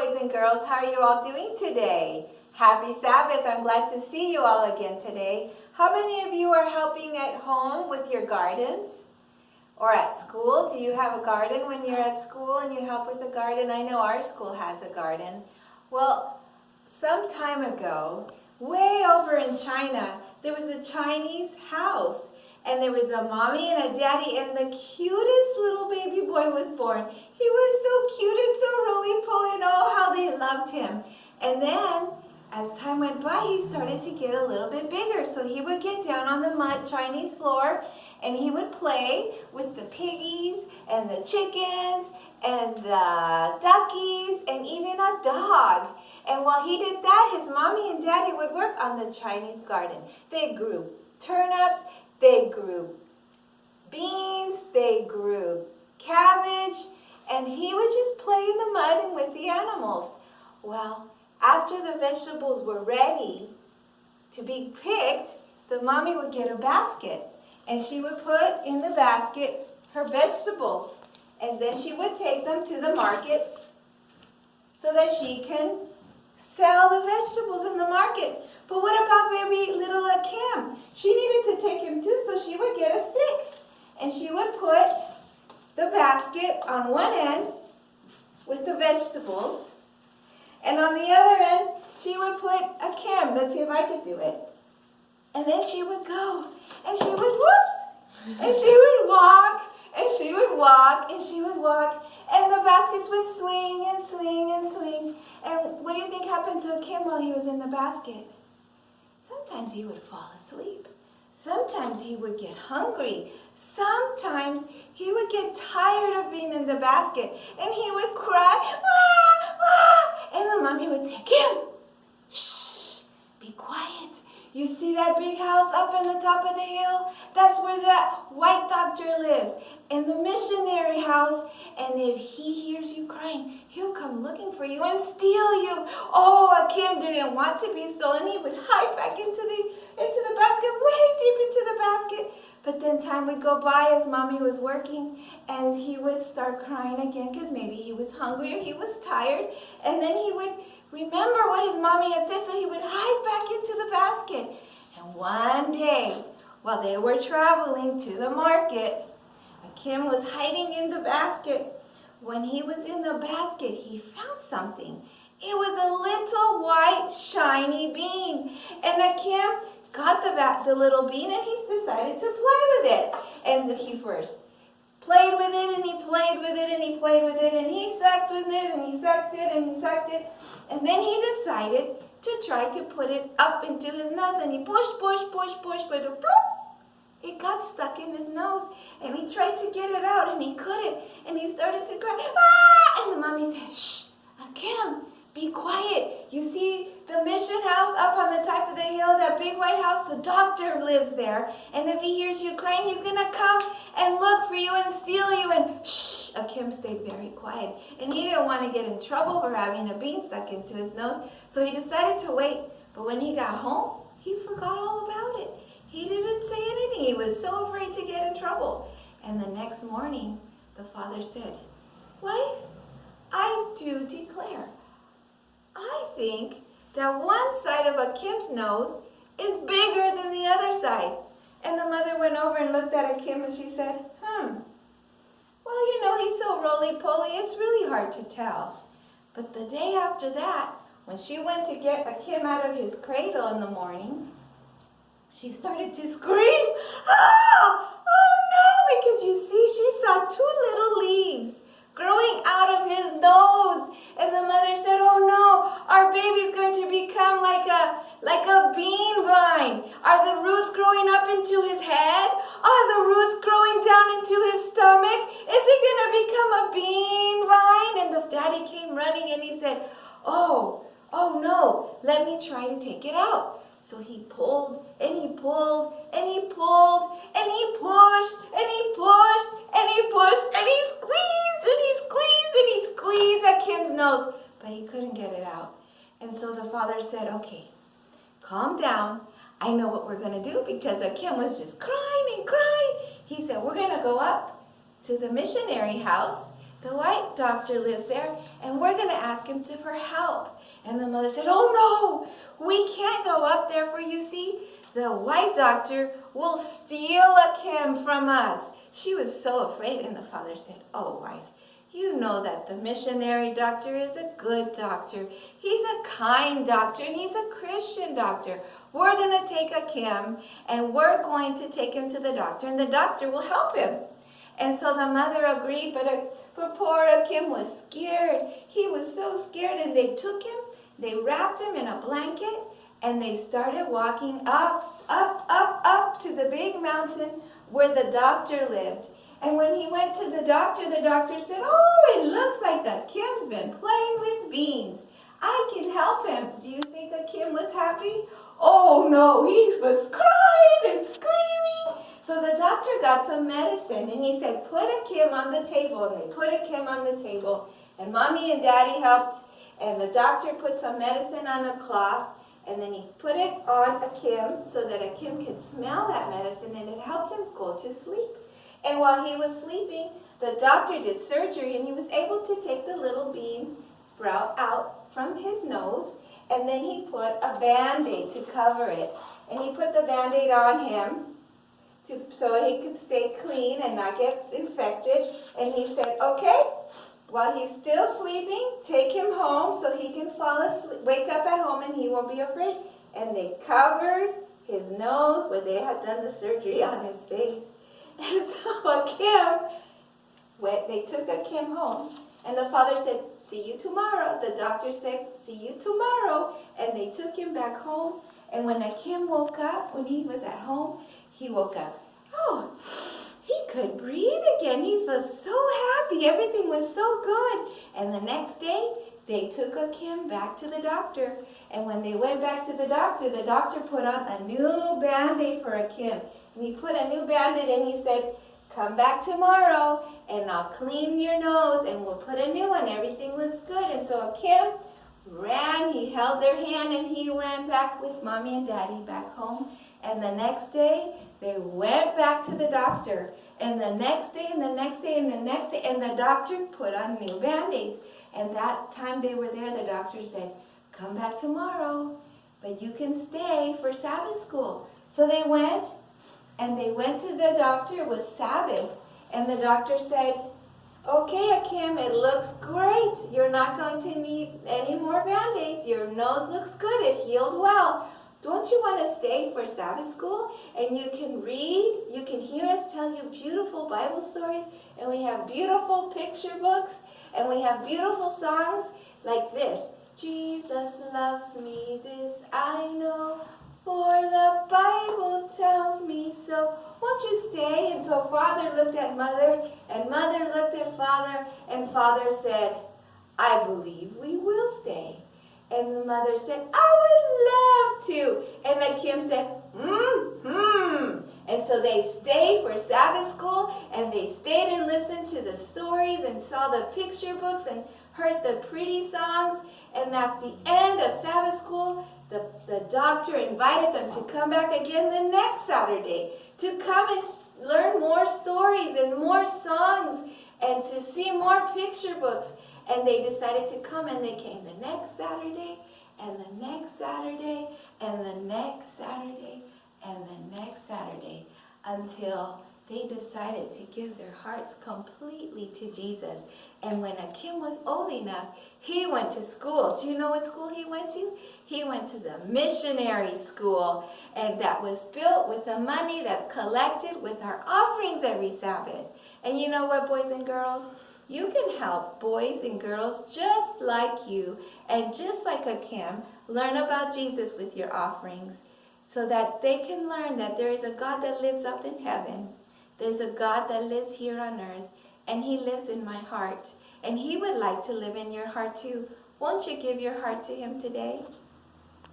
boys and girls. How are you all doing today? Happy Sabbath. I'm glad to see you all again today. How many of you are helping at home with your gardens? Or at school? Do you have a garden when you're at school and you help with the garden? I know our school has a garden. Well, some time ago, way over in China, there was a Chinese house. And there was a mommy and a daddy, and the cutest little baby boy was born. He was so cute and so roly-poly, and oh, how they loved him. And then, as time went by, he started to get a little bit bigger. So he would get down on the mud Chinese floor, and he would play with the piggies and the chickens and the duckies and even a dog. And while he did that, his mommy and daddy would work on the Chinese garden. They grew turnips, they grew beans, they grew cabbage, and he would just play in the mud and with the animals. Well, after the vegetables were ready to be picked, the mommy would get a basket, and she would put in the basket her vegetables, and then she would take them to the market so that she can sell the vegetables in the market. But what about baby little Kim? She needed to take him too, so she would get a stick. And she would put the basket on one end with the vegetables. And on the other end, she would put a Kim. Let's see if I could do it. And then she would go. And she would, whoops! And she would walk. And she would walk. And she would walk. And the baskets would swing and swing and swing. And what do you think happened to Kim while he was in the basket? Sometimes he would fall asleep. Sometimes he would get hungry. Sometimes he would get tired of being in the basket. And he would cry, "Ah, ah!" And the mommy would say, "Kim, shh, be quiet. You see that big house up in the top of the hill? That's where that white doctor lives. In the missionary house. And if he hears you crying, he'll come looking for you and steal you." Oh, Kim didn't want to be stolen. He would hide back into the basket, way deep into the basket. But then time would go by as mommy was working, and he would start crying again because maybe he was hungry or he was tired. And then he would remember what his mommy had said, so he would hide back into the basket. And one day, while they were traveling to the market, Kim was hiding in the basket. When he was in the basket, he found something. It was a little white, shiny bean. And Kim got the little bean, and he decided to play with it. And he first played with it, and he played with it, and he played with it, and he sucked with it, and he sucked it, and he sucked it. And then he decided to try to put it up into his nose, and he pushed, but bloop, it got stuck in his nose, and he tried to get it out, and he couldn't, and he started to cry, "Ah!" And the mommy said, "Shh, Kim, be quiet. You see the mission house up on the top of the hill, that big white house? The doctor lives there, and if he hears you crying, he's going to come and look for you and steal you." And shh, Kim stayed very quiet, and he didn't want to get in trouble for having a bean stuck into his nose, so he decided to wait. But when he got home, he forgot all about it. He didn't say anything. He was so afraid to get in trouble. And the next morning, the father said, "Wife, I do declare, I think that one side of Kim's nose is bigger than the other side." And the mother went over and looked at Kim, and she said, "Well, you know, he's so roly-poly, it's really hard to tell." But the day after that, when she went to get Kim out of his cradle in the morning, she started to scream, "Ah! Oh no!" Because you see, she saw two little leaves growing out of his nose. And the mother said, "Oh no, our baby's going to become like a bean vine. Are the roots growing up into his head? Are the roots growing down into his stomach? Is he going to become a bean vine?" And the daddy came running, and he said, oh no, let me try to take it out." So he pulled, and he pulled, and he pulled, and he pushed, and he pushed, and he pushed, and he squeezed, and he squeezed, and he squeezed at Kim's nose. But he couldn't get it out. And so the father said, "Okay, calm down. I know what we're going to do," because Kim was just crying and crying. He said, "We're going to go up to the missionary house. the white doctor lives there, and we're going to ask him for help. And the mother said, oh no, we can't go up there, for you see, the white doctor will steal a Kim from us. She was so afraid, and the father said, oh wife, you know that the missionary doctor is a good doctor. He's a kind doctor, and he's a Christian doctor. We're going to take a Kim, and we're going to take him to the doctor, and the doctor will help him. And so the mother agreed, but poor Kim was scared. He was so scared, and they took him, they wrapped him in a blanket, and they started walking up to the big mountain where the doctor lived. And when he went to the doctor said, oh, it looks like a Kim's been playing with beans. I can help him. Do you think a Kim was happy? Oh no, he was crying and screaming. So the doctor got some medicine, and he said, put a Kim on the table. And they put a Kim on the table. And Mommy and Daddy helped. And the doctor put some medicine on a cloth. And then he put it on a Kim so that a Kim could smell that medicine. And it helped him go to sleep. And while he was sleeping, the doctor did surgery. And he was able to take the little bean sprout out from his nose. And then he put a Band-Aid to cover it. And he put the Band-Aid on him so he could stay clean and not get infected. And he said, okay, while he's still sleeping, take him home so he can fall asleep, wake up at home and he won't be afraid. And they covered his nose where they had done the surgery on his face. And so they took a Kim home. And the father said, see you tomorrow. The doctor said, see you tomorrow. And they took him back home. And when Kim woke up, when he was at home, he woke up. Oh, he could breathe again. He was so happy. Everything was so good. And the next day, they took a Kim back to the doctor. And when they went back to the doctor put on a new Band-Aid for a Kim. And he put a new Band-Aid and he said, come back tomorrow and I'll clean your nose and we'll put a new one. Everything looks good. And so a Kim ran, he held their hand and he ran back with Mommy and Daddy back home. And the next day, they went back to the doctor. And the next day, and the next day, and the next day, and the doctor put on new Band-Aids. And that time they were there, the doctor said, come back tomorrow, but you can stay for Sabbath school. So they went, and they went to the doctor. It was Sabbath. And the doctor said, okay, Kim, it looks great. You're not going to need any more Band-Aids. Your nose looks good. It healed well. Don't you want to stay for Sabbath school? And you can read, you can hear us tell you beautiful Bible stories, and we have beautiful picture books, and we have beautiful songs like this. Jesus loves me, this I know, for the Bible tells me so. Won't you stay? And so Father looked at Mother, and Mother looked at Father, and Father said, I believe we will stay. And the mother said, I would love to. And the Kim said, And so they stayed for Sabbath school, and they stayed and listened to the stories and saw the picture books and heard the pretty songs. And at the end of Sabbath school, the doctor invited them to come back again the next Saturday to come and learn more stories and more songs and to see more picture books. And they decided to come, and they came the next Saturday, and the next Saturday, and the next Saturday, and the next Saturday, until they decided to give their hearts completely to Jesus. And when Kim was old enough, he went to school. Do you know what school he went to? He went to the missionary school, and that was built with the money that's collected with our offerings every Sabbath. And you know what, boys and girls? You can help boys and girls just like you and just like a Kim learn about Jesus with your offerings so that they can learn that there is a God that lives up in heaven. There's a God that lives here on earth, and he lives in my heart. And he would like to live in your heart too. Won't you give your heart to him today?